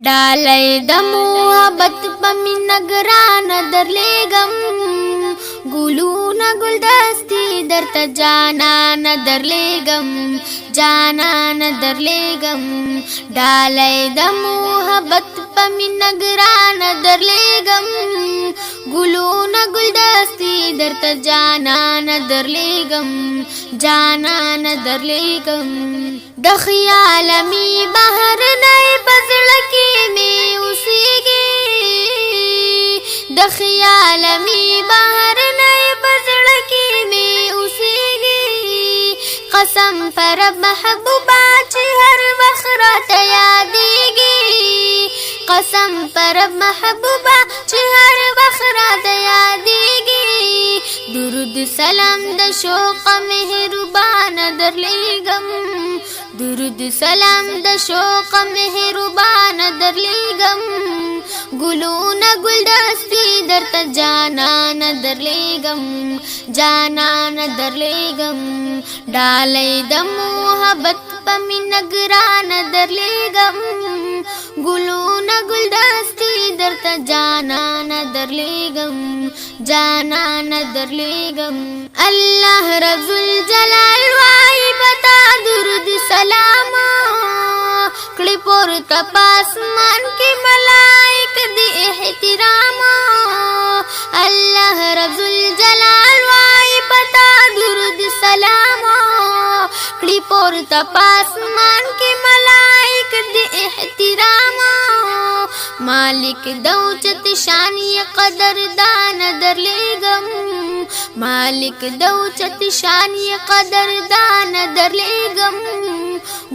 ډالۍ د محبت په مینه ګرانه درلیږم، ګلونه ګلدستې درته جانانه درلیږم، جانانه درلیږم. ډالۍ د محبت په مینه ګرانه درلیږم، ګلونه ګلدستې درته جانانه درلیږم، جانانه درلیږم. د خیال می بهر نه په زړه کې می اوسېږي، د خیال می بهر نه په زړه کې می اوسېږي. قسم پر محبوبا چې هر وخت راته یادېږي، قسم پر محبوبا چې هر وخت راته یادېږي. درود سلام د شوق مهربان درلیږم، درود سلام د شوق مهربان درلیږم. ګلونه ګلدستې درته جانانه درلیږم، جانانه درلیږم. ډالۍ د محبت په مینه ګرانه درلیږم، ګلونه ګلدستې درته جانانه درلیږم، جانانه درلیږم. الله رب الجلال وایي پتا درود سلام، کړي پورته پاسمان کې ملائک دی احترام. الله رب الجلال وایي پتا درود سلام، کړي پورته پاسمان کې ملائک دی احترام. مالک د اوچت شان یې قدردان درلیږم، مالک د اوچت شان یې قدردان درلیږم.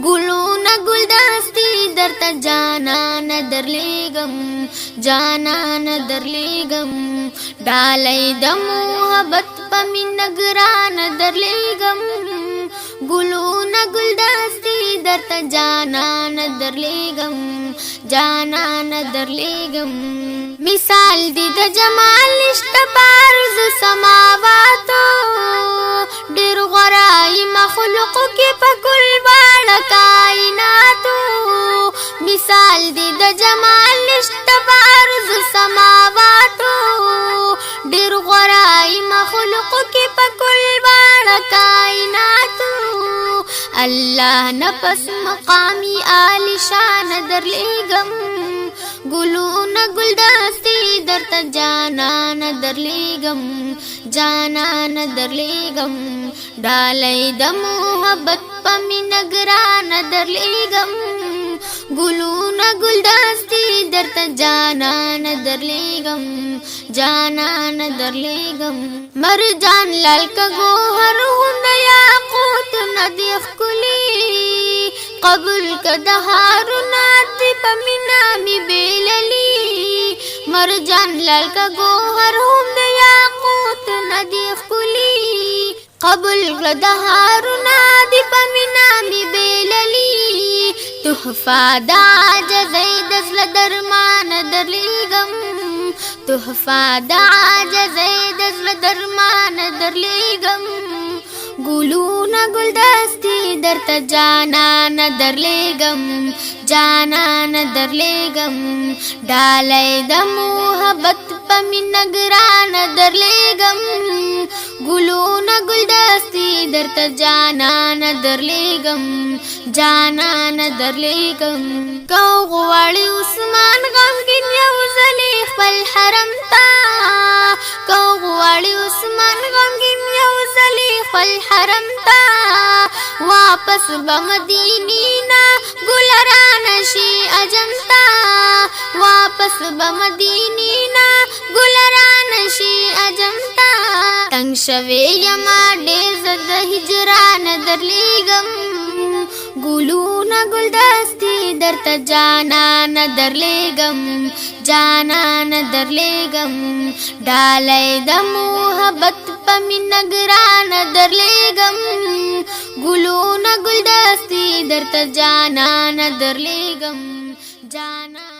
ګلونه ګلدستې درته جانانه درلیږم، جانانه درلیږم. ډالۍ د محبت په مینه ګرانه درلیږم، ګلونه ګلدستې درته جانانه درلیږم، جانانه درلیږم. مثال دی د جمال نشته پارز سماواتو، ډېر غوره مخلوقو کې په کل واړه کائناتو. مثال دی د جمال نشته پارز سماواتو، ډېر غوره مخلوقو کې په کل واړه کائناتو. الله نفس مقامی عالی شان درلیږم، ګلونه ګلدستې درته جانانه درلیږم، جانانه درلیږم. ډالۍ د محبت په مینه ګرانه درلیږم، ګلونه ګلدستې درته جانانه درلیږم، جانانه درلیږم. مرجان لال کا گوهر غوندې یاقوت ندی ښکلي، قبول که د هارونات په مینا می بیللي. مرجان لال کا گوهر غوندې یاقوت ندی ښکلي، قبول که د هارونات په مینا می بیللي. تحفه د عاجزۍ د زړه درمان درلیږم، تحفه د عاجزۍ د زړه درمان درلیږم. ګلونه ګلدستې درته جانانه درلیږم، جانانه درلیږم. ډالۍ د محبت په مینه ګرانه درلیږم، ګلونه ګلدستې درته جانانه درلیږم، جانانه درلیږم. که غواړي عثمان غمګین یو ځلې خپل حرم ته، که غواړي عثمان غمګین یو ځلې خپل حرم ته، واپس به مدینې نه ګلران شي عجم ته، واپس به مدینې نه ګلران شي عجم ته. تنګ شوې یما ډېر زه د هجران درلیږم، ګلونه ګلدستې درته جانانه درلیږم، جانانه درلیږم. ډالۍ د محبت په مینه ګرانه درلیږم، ګلونه ګلدستې درته جانانه درلیږم، جانانه